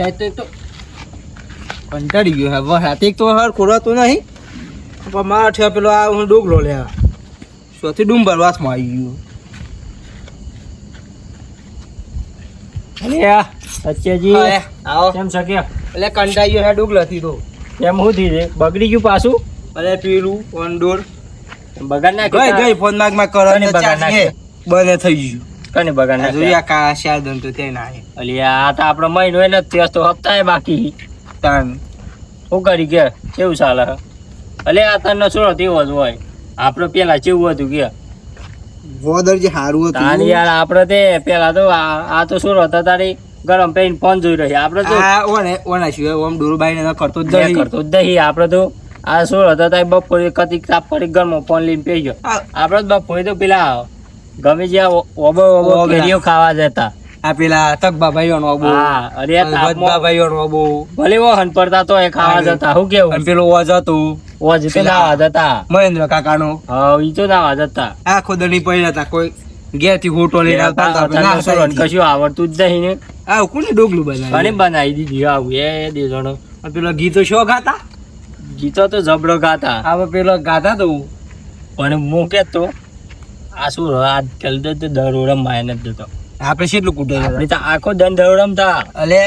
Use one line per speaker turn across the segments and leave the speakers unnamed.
સાહેબ તો કંટાળી ગયો હવે હાથે તો હર ખોરાતું નહીં પણ મારા ઠેવા પેલો આ હું ડોગલો લે સોથી ડુંબર વાસમાં આવી ગયો
સચ્ચેજી
આવો
કેમ શક્યા
એટલે કંટાળી ગયો હે ડોગલાથી તો
કેમ શું થઈ છે બગડી ગયું પાછું
અરે પેલું ઓનડોર
બગાડ નાખ
ગઈ ફોન માગમાં કરો ને
બગાડ નાખ
બને થઈ ગયું
કને બગાડ નાખ
જોયા કા શાર દન તો ત્યાં ના
અલી આ તો આપણો મહિનો હોય ને ત્યાં તો હપ્તા બાકી
તાન
શું કરી ગયા કેવું ચાલે અલે આ તને છોડો તેવો જ હોય આપણે પેલા કેવું હતું કે
વોદર જે હારું હતું
તારી યાર આપણે તે પેલા તો આ તો છોડો હતા તારી ગરમ પેન ફોન જોઈ રહી આપણે તો
આ ઓના સિવાય ઓમ ડોરબાઈને ન કરતો જ નહીં
કરતો જ નહીં આપણે તો આ છોડો હતા તારી બપોરે કતી તાપ પડી ઘરમાં ફોન લઈને પી ગયો આપણે તો બપોરે તો પેલા ગમે જ્યાં ઓબો કેરીઓ ખાવા જતા
આ પેલા તકબા ભાઈઓનો ઓબો
હા અરે
તકબા ભાઈઓનો ઓબો
ભલે વહન પડતા તો એ ખાવા જતા હું કેવું
અને પેલો ઓજ હતું
ઓજ તો નાવા જતા
મહેન્દ્ર કાકાનો
હા ઈ તો નાવા જતા
આખો દડી પડ્યા હતા કોઈ ઘેરથી હોટો લઈને આવતા
કશું આવડતું જ નહીં ને
આ કોને ડોગલું બનાવ્યું
અને બનાવી દીધી આવું એ બે જણો
પેલો ગીતો શો ગાતા
ગીતો તો જબરો ગાતા
હવે પેલો ગાતા તો
પણ હું કેતો આ શું આજકાલ તો દરોડમ માય નથી જતો
આપણે કેટલું કૂટે
આપણે તો આખો દન દરોડમ થા
અલે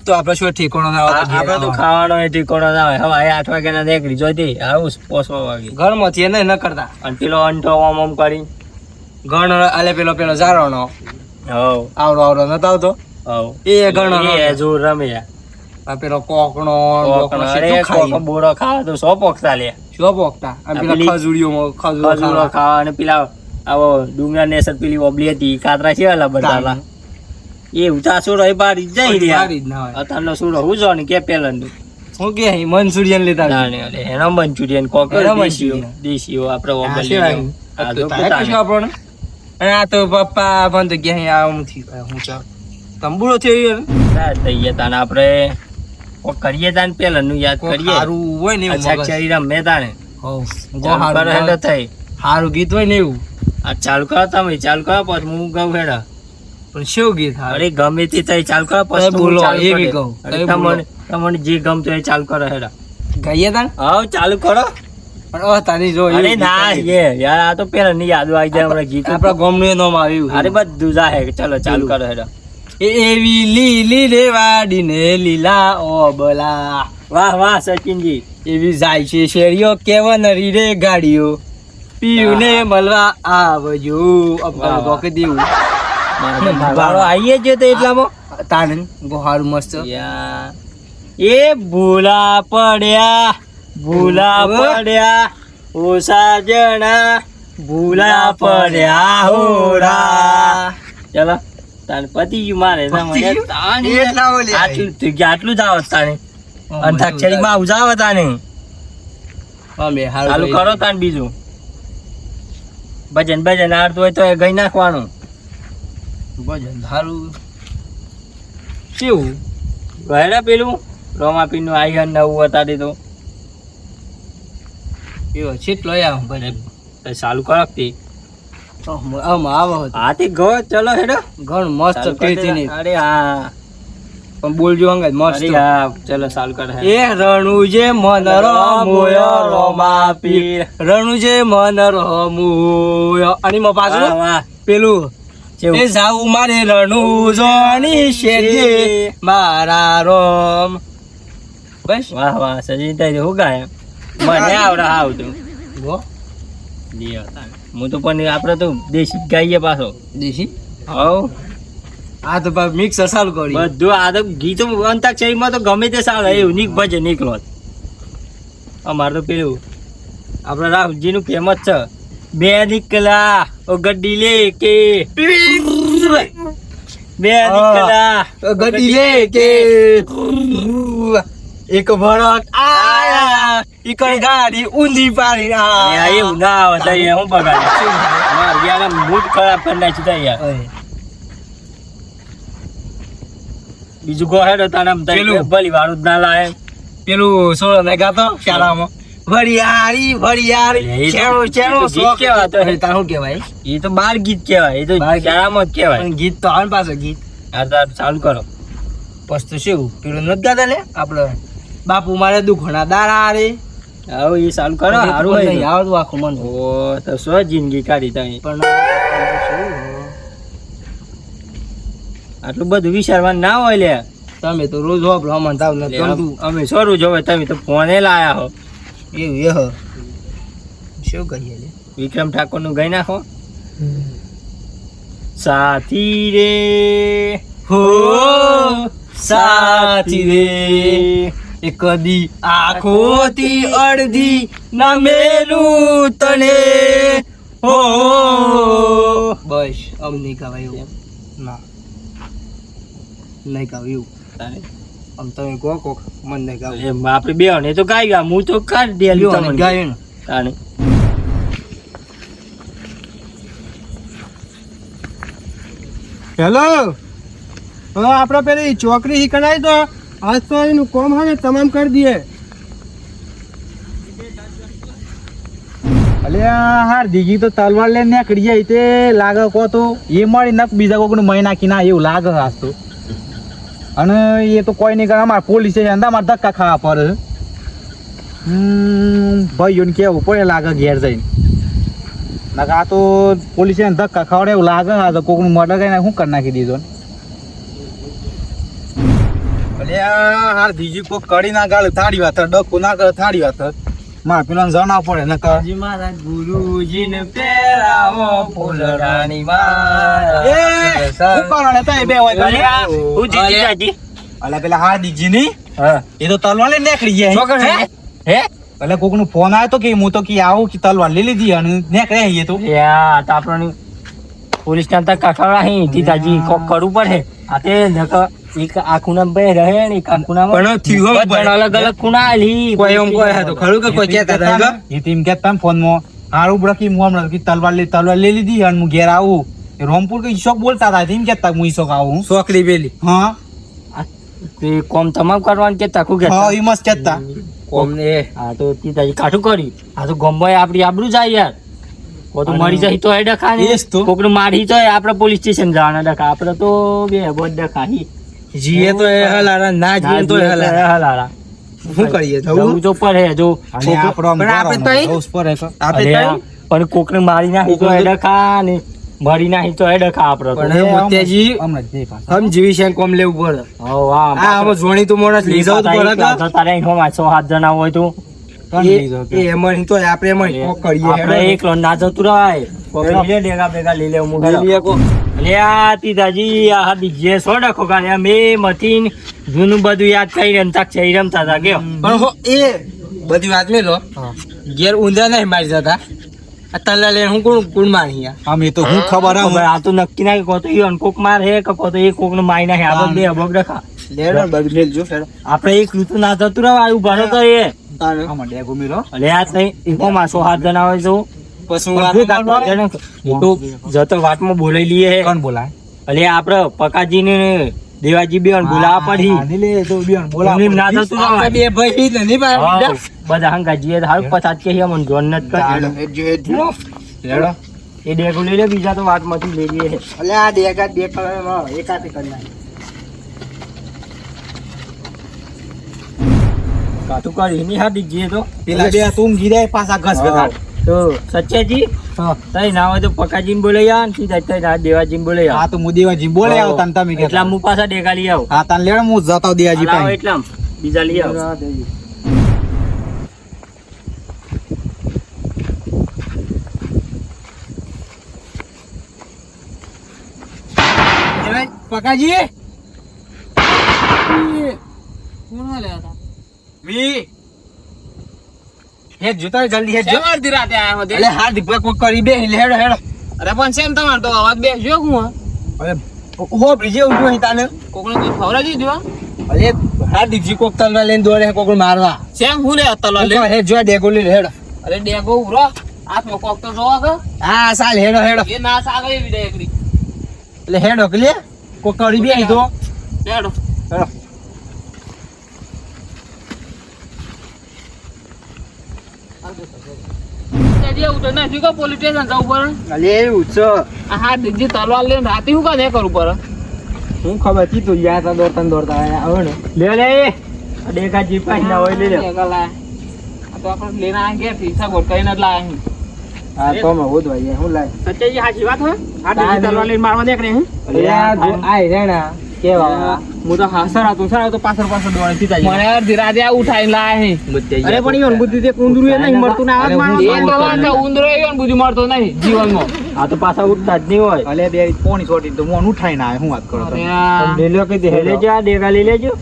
તો આપણે શું ઠેકોણો ના
આપણે તો ખાવાનો એ ઠીકોણો ના હોય હવે 8 વાગ્યાના નીકળી જોઈતી આવું 5 વાગે
ઘરમાંથી એને ન કરતા
અને પેલો અંટો ઓમ કરી
ગણ અલે પેલો ઝારોનો
હવ
આવડો નતો આવતો
હવ
એ ગણો
એ જોર રમે
આ પેલો કોકણો
બોરો ખાવા તો 100 પોખતા લે
શું પોકતા અને પેલા
ખજૂરો ખાવા અને પેલા આવો ડુંગરા નેસર પેલી ઓબલી હતી કાતરા છે અલા બધાલા એ ઉતા સુરો એ બારી જઈ રહ્યા અતારનો સુરો હું જો ને કે પેલન
હું કે મંચુરિયન લેતા
તાણે અલે એનો મંચુરિયન કોકર દેશીઓ આપણે ઓબલી આ તો
આપણને અને આ તો પપ્પા પણ તો કે આવું નથી હું ચા તંબુરો થયો
યાર તઈએ તાને આપણે ઓ કરીએ તાન પેલન નું યાદ કરીએ
સારું હોય ને
અચ્છા ચરી રમે તાને
હો
ગોહાર હેડો થઈ
સારું ગીત હોય ને એવું
આ ચાલુ કરો તમે ચાલુ કરો પછી હું ગાઉં હેડા
પણ શું ગીત
અરે ગમે તે થઈ ચાલુ કરો પછી
બોલો
ચાલુ
એ
કરી
બી
દે.
કહું
અરે તમને જે ગમતું એ ચાલુ કરો હેડા
ગાઈએ તાન
હા ચાલુ કરો
પણ તારી જો
અરે ના યાર આ તો પેલા ની યાદો આવી જાય હમણાં ગીત
આપણા ગામનું નામ આવ્યું
અરે બધું જાહે ચલો ચાલુ કરો હેડા
એવી લીલી રેવાડી ને લીલા ઓબલા
વાહ વાહ સચિનજી
એવી જાય છે શેરીઓ કેવા નરી રે ગાડીઓ પીયું ને મળવા આવજો અપકા દેવું
બાળો આવીએ જ તો એટલામાં
તાન ગોહારું મસ્ત
એ ભૂલા પડ્યા ઓ સાજણા ભૂલા પડ્યા હોરા ચલો તાન પતિ મારે આટલું જ આવત તાને અંતાક્ષરીમાં આવું જાવ તાને ચાલુ કરો તાન બીજું ભજન આવડતું હોય તો એ ગઈ નાખવાનું
ભજન સારું કેવું
ગયડા પેલું રોમાપીન નું આઈ નવું હતા તો
એવો છેટલો આવ ભલે
ચાલુ કરો તે હાથી ગો ચલો હેડો
ઘણ મસ્ત પેટી
અરે હા
પણ બોલજો અંગત મસ્ત
હા ચલો ચાલુ કર
એ રણુજે મન રમોયો રોમાપી રણુજે મન રમોયો અને મો પાછું પેલું એ જાવું મારે રણુજોની શેરી મારા રોમ બસ
વાહ વાહ સજીતા હું ગાય મને આવડે આવતું
ગો
હું તો પણ આપડે તો દેશી ગાઈએ પાછો
દેશી
હવ
આ તો મિક્સ સારું કરી
બધું આ તો ગીતો અંતાક્ષરીમાં તો ગમે તે સારું એવું ભજન નીકળો અમારે તો પેલું આપડે રાહુલજી નું ફેમસ છે બે નીકળા ઓ ગड्डी લેકે બે નીકળા
ગड्डी લેકે એક ભરત આયા ઈકણ ગાડી ઊંધી પાડી આ
એવું ના આવે હું બગાડી મારા મૂડ ખરાબ કરી નાખ્યું યાર બીજું ગોહેડો તાને
પેલું
ભલી વાળું જ ના લાય
પેલું સોળ ને ગાતો શાળામાં વરિયારી
ગીત કેવાતો
તારું કેવાય
એ તો બાર ગીત કેવાય એ તો શાળામાં જ કેવાય
ગીત તો આવે પાછો ગીત
ચાલુ કરો
પછી તો શું પેલું નથી ગાતા લે આપણે બાપુ મારે દુખણા દાડા રે
આવો એ સારું કરો સારું
નહીં
નહીં
આવતું આખું મન
ઓ તો શું જિંદગી કાઢી તમે
પણ
આટલું બધું વિચારવાનું ના હોય લે
તમે તો રોજ હો બ્રાહ્મણ થાવ ને
અમે સોરું જોવે તમે તો ફોને લાયા હો
એવું એ હ શું કહીએ લે
વિક્રમ ઠાકોર નું ગાઈ નાખો સાથી રે હો સાથી રે એ કદી આખોથી અડધી ના મેલું તને હો
બસ આમ નહીં કહેવાય એવું ના નહીં કહેવાય એવું આમ તમે કહો કોક મન નહીં કહેવાય
એમ આપણે બે ને તો ગાઈ ગયા હું તો કાઢ દે
તમને ગાય ને
તાણે
હેલો હવે આપણે પેલી ચોકરી શીખડાય તો આજ તો એનું કોમ હા તમામ કરી દઈએ.
અલ્યા હાર દીઘી તો તલવાર લઈને નીકળી જાય તે લાગે કો તો એ મળી નક બીજા કોઈનું મહી નાખી ના એવું લાગે હાસ તો અને એ તો કોઈ નહીં કરે અમારે પોલીસે અંદર અમારે ધક્કા ખાવા પડે ભાઈઓને કેવું પડે લાગે ઘેર જઈને નકા આ તો પોલીસે ધક્કા ખાવડે એવું લાગે આ તો કોકનું મર્ડર કરીને શું કરી નાખી દીધો ને અલ્યા હાર દીજી કોક કડી ના ગાળે થાળી વાત ડકો ના કરે થાળી વાત મારે પેલા જણાવ પડે ને કર
જી મહારાજ ગુરુજીને પેરાવો ફૂલડાની
અલ્યા પેલા હાર દીજી ની
હા
એ તો તલવાર લઈને નીકળી ગયા
ચોકર
હે
હે
એટલે કોક નો ફોન આવ્યો તો કે હું તો કે આવું કે તલવાર લઈ લીધી અને નીકળ્યા એ તો
યા તો આપણને પોલીસ ના તક કાખડા હી દીદાજી કોક કરવું પડે આ તે નક એક આ ખૂણા બે રહે ને એક આ ખૂણામાં
પણ થયું હવે
બધા અલગ અલગ ખૂણા આલી
કોઈ એમ કોઈ હતું ખરું કે કોઈ કહેતા હતા
એ ટીમ કે તમે ફોન માં હારું બડકી હું હમણાં કે તલવાર લઈ લીધી અને હું ઘેર આવું એ રોમપુર કે ઈશોક બોલતા હતા એમ કેતા હું ઈશોક આવું
છોકરી પેલી
હા
તે કોમ તમામ કરવાનું કે તાકુ કે
હા એ મસ્ત કેતા
કોમને
આ તો દીદાજી કાઠું કરી આ તો ગોમ્બોય આપડી આબરૂ જાય યાર કો તો મરી જાય તો એ ડખા ને
એ જ તો.
કોકનું મારી તો આપણે પોલીસ સ્ટેશન જવાના ડખા આપણે તો બે બોધ ડખા હી
જીએ તો એ હલારા ના જીએ તો એ હલારા
હલારા
શું કરીએ
જવું તો પડે જો
અને આપણો આમ
પણ આપણે તો
ગાળો રોજ પર હે કો.
આપણે
અરે આ પણ કોકને મારી નાખી તો એ ડખા ને મરી નાખી તો એ ડખા આપણે તો
પણ મોત્યાજી
હમણાં જ દે પાછા.
હમ જીવી છે કોમ લેવું પડે
હો વાહ
આ આમાં જોણી તો મોણસ લઈ જવું જ પડે
તો તારે અહીં હોમાં 6-7 જણા હોય તો
ત્રણ લીધો કે.
એ એમાં તો આપણે એમાં કોક કરીએ
આપણે એકલો ના જતું રાય કોક લઈ લે ડેગા ભેગા લઈ લે હું
લીએ કો
અલે આ તીતાજી આ હાદી જે સો ડખો કાઢ્યા મે મતીન જૂનું બધું યાદ કરી રમતા છે રમતા હતા કે
પણ હો એ બધી વાત મેલો ઘેર ઊંધા નહીં મારી જતા આ તલ્લા લઈને હું કોણ મારી
આમ એ તો હું ખબર આમ
આ તો નક્કી ના કો તો ઈ કોક માર હે કે કો તો એ કોક નો માઈ નાખે આપણે બે અબગ ડખા
લેડો બધું લેજો ફેરો
આપણે એક ઋતુ ના જતું રહે આવું ભરો તો એ
આમાં ડેગો મીરો
અલે આ નહીં ઈકોમાં 100-7 જણા હોય તો
પછી
તો જતો વાતમાં બોલાઈ લઈએ હે
કોણ બોલાય
અલે આપણે પકાજી ને દેવાજી બેન બોલાવા પડી
આની લે તો બેન બોલા
એમની ના થતું ના હોય.
બે ભાઈ ને નહીં
હા,
પાડે
બધા હંગાજીએ હાલ પછાત કે અમને જોન નત કર
લેડો
એ ડેગો લઈ લે બીજા તો વાતમાંથી લઈ લઈએ
અલે આ દેખા દેખ એકાતે કરી નાખ
કાતું કરી એની હાથી જે તો
પેલા બે તું ગીરાય પાછા ઘસ બેઠા
તો સચ્ચેજી તઈ ના હોય તો પકાજીને બોલાઈ આવ ને સીધા તઈ ના દેવાજીને બોલાઈ
હા
આવ
તો મુદેવાજી બોલે આવ તને તમે કે
એટલા હું પાછા ડેગા લઈ આવ
હા તને લેડ હું જતો દેવાજી
લાવો
પાસે
એટલા બીજા લઈ આવ
પકાજી
મી હે જોતા જલ્દી હે જો
અડધી રાતે આયા હોતે
અલે હાર દીપક કોક કરી બે હેડ હેડ
અરે પણ સેમ તમાર તો અવાજ બે જો હું
અરે હો બીજે ઉઠો હી તાને
કોકને કોઈ ખવરા દીધું
અલે હાર દીજી કોક તલવા લઈને દોડે હે કોક મારવા
સેમ હું લે તલવા લે
હે જો ડેગો લે હેડ
અરે ડેગો ઉરો હાથમાં કોક તો જોવા કે
હા સાલ હેડ હેડ
એ ના સાગર એવી ડેગરી
એટલે હેડ ઓકલે કોક કરી બે તો
લેડો
હેડ
જે ઉઠે ના ઠીક પોલીસ સ્ટેશન જવું પડે
અલે એવું છે
આ હા દીદી તલવાર લઈને રાતે હું કાને કરવું પડે હું ખબર હતી તો યાર તા દોડતા ને દોડતા આયા હવે ને
લે લે આ ડેકા જીપાઈ ના હોય લે લે
તો આપણે લેના આ ગયા પૈસા ગોટ કરીને જ લાયા હા તો મે હોદવા ગયા હું લાય
સચ્ચાઈ સાચી વાત હોય આ ડીજી તલવાર લઈને મારવા દેખ ને
અરે આ જો આય રેણા કેવા
હું તો હાસર હતો સર તો પાછળ દોડે સીધા
મને ધીરા દે ઉઠાઈને લાયા
અરે પણ ઈવન બુદ્ધિ તે કુંદરું એ નહીં મળતું ને આવાજ મારવા
એ તો ઉંદરો એવન બુદ્ધિ મારતો નહીં જીવનમાં
આ તો પાછા ઉઠતા જ નહીં હોય
અલે બે પોણી છોટી તો હું ઉઠાઈને આવે હું વાત કરો તમે
તમે લે લો કે દે લેજો આ ડેકા લઈ લેજો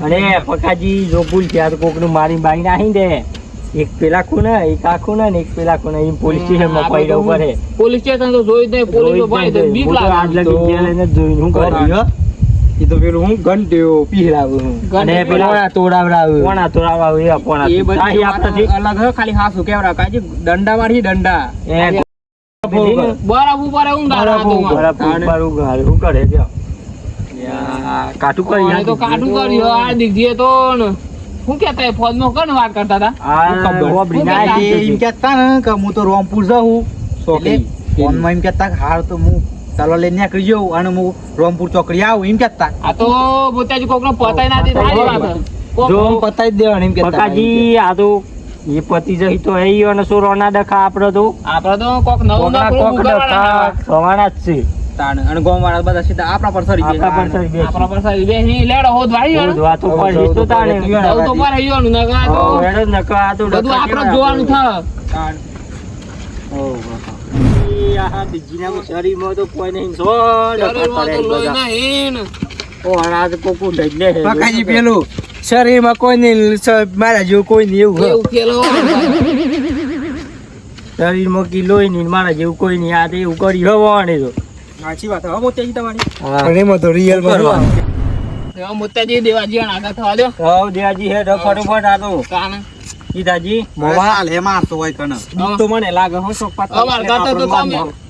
અને પકાજી જો ભૂલ થયા તો કોકનું મારી બાઈ નાખી દે એક પેલા ખૂણે એક આ ખૂણે ને એક પેલા ખૂણે એમ પોલીસ સ્ટેશનમાં પડ્યો પડે
પોલીસ સ્ટેશન તો જોઈ જ નહીં પોલીસ ભાઈ તો બીક લાગે
આજ લગી ગયા લઈને જોઈને હું કર્યું
એ તો પેલું હું ઘંટ્યો પીહરાવું હું
અને પેલા
તોડાવડાવું
કોણા તોડાવા એ કોણા
એ બધી
આપણાથી
અલગ હે ખાલી હાસુ કેવરા કાજી દંડા મારી દંડા
એ
બરાબર ઉપર હું
શું કરે છે કાટું કરી
તો કાઢું કર્યો આ દીકરીએ તો શું કેતા ફોન માં કોણ વાત કરતા હતા
એમ કેતા ને કે હું તો રોમપુર જાઉં એટલે ફોનમાં એમ કેતા કે હાર તો હું ચાલો લઈને નીકળી જાઉં અને હું રોમપુર ચોકડી આવું એમ કેતા
આ તો બોતાજી કોક નો પતાય ના દે
જો
પતાઈ દેવાનું એમ કેતા
પકાજી આ તો એ પતિ જઈ તો એ અને શું રોના ડખા આપડે તો
કોક નવું
કોક ડખા સવાના જ છે
અને ગામ વાળા બધા સીધા આપણા પર સરી
આપણા પર સરી બેસી.
આપણા પર સારી બેહી લેડો હોદ વાળી
રોજ વાતો પર હિસ્સો તો તાણે
નવું તો પર હીવાનું નકા તો
હેડો જ નકા આ તો
બધું
ડખા
આપણે
કેવા
જોવાનું
આપે.
થાય
આ બીજીના શરીરમાં તો કોઈ નહીં સોડ
શરીરમાં તો લોહી નહીં ને.
ઓ આ તો કોકું ઢઈ લે
પકાજી પેલું શરીરમાં કોઈ નહીં મારા જેવું કોઈ નહીં એવું પેલો
શરીરમાં કિલો નહીં મારા જેવું કોઈ નહીં આ તો એવું કરી હવાને તો
સાચી વાત હવે મોતી તમારી
પણ એમાં તો રિયલ માં મોતાજી દેવાજી આગળ થવા દો
હવ દેવાજી હે ફટોફટ આ તો
કાન
સીતાજી
મોવા લે મારતો હોય કને
બીક તો મને લાગે હો શોક પાત
અમાર કરતા તો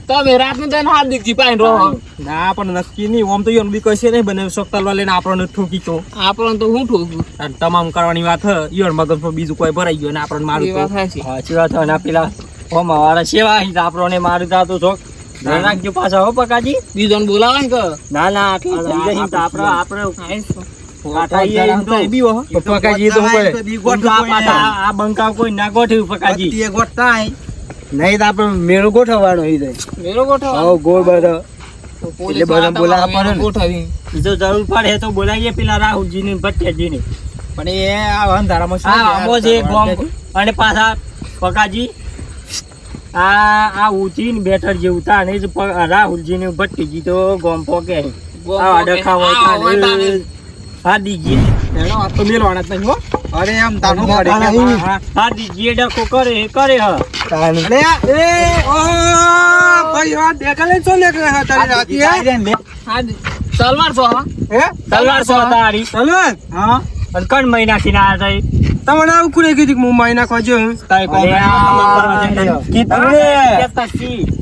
તમે રાત નું તને હાર્દિકજી પાઈન રહો
ના પણ નક્કી નહીં ઓમ તો ઈવન બી કશે નહીં બને શોક તલવાર લઈને આપણને ઠોકી તો
આપણને તો હું ઠોકું
અને તમામ કરવાની વાત હે ઈવન મગજમાં બીજું કોઈ ભરાઈ ગયું અને આપણને
એ
મારું
વાત
તો
સાચી.
સાચી વાત અને પેલા હોમા વાળા સેવા અહીં આપણને મારું તો છોક ધ્યાન રાખજો પાછા હો પકાજી
બીજોને બોલાવે ને કે
ના ના આટલા થઈ જશે તો આપણે
પકાજી તો
આ બંકાવ કોઈ ના ગોઠવ્યું પકાજી
નહીં તો આપણે મેળો ગોઠવવાનો મેળો ગોઠવવાનો ગોળ બધો એટલે બધા બોલાવવા પડે ને. ગોઠવી
એ તો જરૂર પડે તો બોલાવીએ પેલા રાહુલજી ને ભટ્ટિયાજી ને
પણ એ આ અંધારામાં શું
આ આંબો છે ગોમ અને પાછા પકાજી આ ઊંચી ને બેટર જેવું તા ને રાહુલજી ને ભટ્ટીજી તો ગોમ પોકે આવા ડખા હોય હાદીજી
એનો હાથ તો મેલવાના જ નહીં હો
અરે આમ તાનો
હાદીજી ડખો કરે હ
તાન
અરે એ ઓ ભાઈ આ દેખા લે ચો લે કે તારી રાતી હે
સલવાર સો હા
હે
તલવાર સો તારી
સલવાન
હા અને કણ મહિના થી ના થઈ
તમને આવું કુરે કીધું કે હું માયના ખોજો તારી કોમ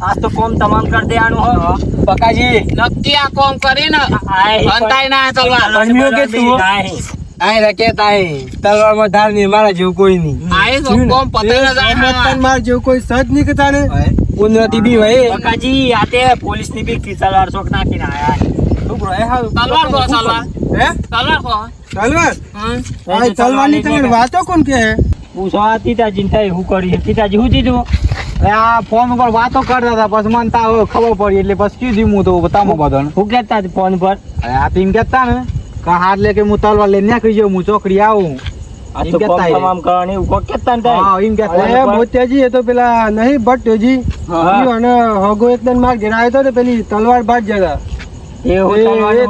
આજ તો કોમ તમામ કરી દેવાનું હો
પકાજી નક્કી આ કોમ કરીને અંતાય ના સલવાર
ગરમીઓ કે તું
આય રે કેતા હે તલવારમાં ધાર નહીં મારા જેવું કોઈ નહીં આય તો કોમ પતાઈને જાય
માર જેવું કોઈ સજ નહીં કરતા ને
ઉન્નતિ બી હોય
પકાજી આતે પોલીસ ની બી તલવાર ચોક નાખીને આયા
છોકરો એ હાલ
તલવાર સો સલવાર
હે
સલવાર સો
તલવાર આ તલવારની તમે વાતો કોણ કે
પૂછવા તીતાજી ને થઈ હું કરી તીતાજી હું દીધું
આ ફોન ઉપર વાતો કરતા હતા પછી મને તા ખબર પડી એટલે પછી કીધું હું તો તામો બધાને
હું કહેતા ફોન પર
આ તો એમ કેતા ને કે હાથ લે કે હું તલવાર લઈને નીકળી જાઉં હું ચોકડી આવું
આ
એમ
તો કોમ
કહેતા
તમામ કરવાની એવું કહેતા ને
હા એમ કેતા
અરે મોતિયાજી એ તો પેલા નહીં ભટ્ટજી ઈ અને હગો એકદમ માર ઘેર આવ્યો તો ને પેલી તલવાર બાદ જતા એ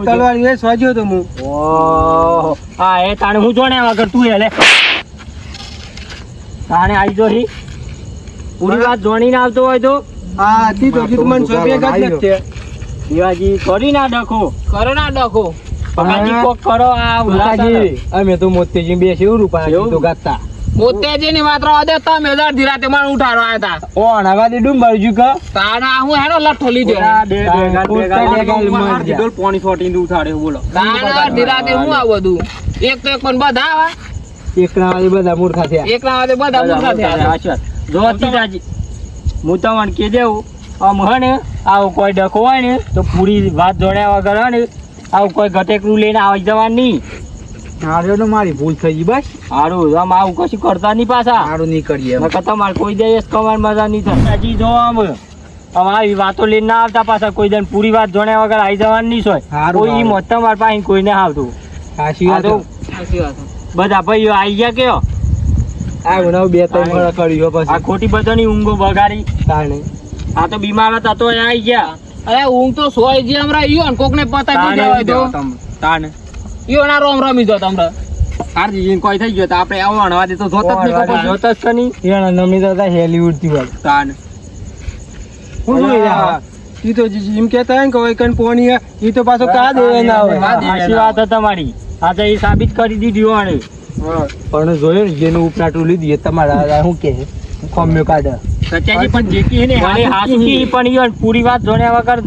તલવાર એ સ્વાજ્યો તો હું
ઓહો હા એ તાણે હું જોણે વગર તું હેલે તાણે આવી જો હી પૂરી વાત જોણીને આવતો હોય તો
હા તી તો જીત મન સોપે ગાત છે
દેવાજી કરી ના ડખો
કરો ના ડખો
પકાજી કોક કરો આ
પકાજી અમે તો મોતીજી બે શેવ રૂપિયા તો ગાતા મોતીજી ની માત્ર અદે તમે હજાર ધીરાતે મને ઉઠાડવા આવ્યા હતા ઓ નવાદી ડુમ બાજુ ક તાના હું હેનો લઠ્ઠો લીધો
પાણી છોટીને ઉઠાડે બોલો
તાના ધીરાતે હું આ બધું એક તો એક પણ બધા આવા એકના વાદે બધા મૂર્ખા થયા એકના વાદે બધા મૂર્ખા થયા
જો તીતાજી હું તમને કહી દેવું આમ હે ને આવો કોઈ ડખો હોય ને તો પૂરી વાત જોડ્યા વગર હે ને આવું કોઈ ઘટેકરું લઈને આવી જવાનું નહીં.
હારું તો મારી ભૂલ થઈ ગઈ બસ.
હારું આમ આવું કશું કરતા નહીં પાછા.
હારું નહીં કરીએ.
નકર તમારે કોઈ દિવસ કમાવાની મજા નહીં થાય. હજી જો આમ આવી વાતો લઈને ના આવતા પાછા કોઈ દિન પૂરી વાત જાણ્યા વગર આવી જવાનું નહીં હોય.
હારું,
કોઈ
હારું.
મોત તમારા પાસે કોઈને આવતું.
સાચી
આ તો બધા ભાઈઓ આવી ગયા કયો
આ બનાવ 2-3 વર્ષ કર્યો પછી
આ ખોટી બધાની ઊંઘો બગાડી.
તાણે
આ તો બીમાર હતા તો અહીંયા આવી ગયા.
અરે ઊંઘ તો સોય જે હમણાં ઈયો ને કોકને પતાવી દેવાય તો
તાને
ઈયો ના રોમ રમી જો તમને
હારજી કોઈ થઈ ગયો તો આપણે આવો અણવા દે તો જોતા જ નહીં. જોતા જ નહીં.
એના નમી તો હતા હેલીવુડ થી વાળ
તાને
હું જોઈ રહ્યા ઈ તો જીમ કહેતા હોય ને કે કન પોણી ઈ તો પાછો કા દે ના હોય
સાચી વાત છે તમારી. આ તો એ સાબિત કરી દીધી વાણે.
પણ જોયો ને જેનું ઉપરાટું લીધી તમારા શું કે કોમ્યો કાઢે
સચ્ચાઈ પણ જેકી ને હાસુકી પણ ઈવન પૂરી વાત જોણ્યા વગર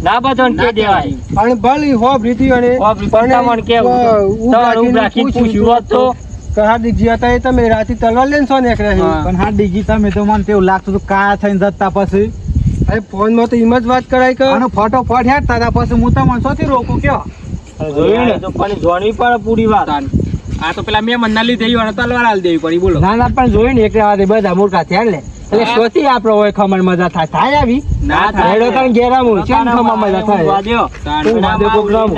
ના બધો કે દેવાય.
અને ભલે હો પ્રીતિ અને
પણ કેવું તમારું રાખી પૂછ્યું હોત તો
હાર્દિકજી હતા એ તમે રાતે તલવાર લઈને છો નીકળ્યા છે
પણ હાર્દિકજી તમે તો મને તેવું લાગતું હતું કાયા થઈને જતા પછી.
અરે ફોન માં તો એમ જ વાત કરાય કે
અને ફટોફટ હેડતા હતા પછી હું તમને શોથી રોકું કયો.
જોયું ને તો પણ જોણવી પડે પૂરી વાત.
આ તો પેલા મેં મનના લીધે ઈયો તલવાર આલ દેવી પડી બોલો.
ના ના પણ જોયું ને એક વાતે બધા મૂર્ખા થયા ને એટલે સોથી આપણો હોય ખમણ મજા થાય આવી
ના થાય.
રેડો કાન ઘેરામું છે ને ખમણ મજા થાય તું માધે પ્રોગ્રામ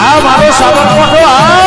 આ મારો સાબરકોઠો આ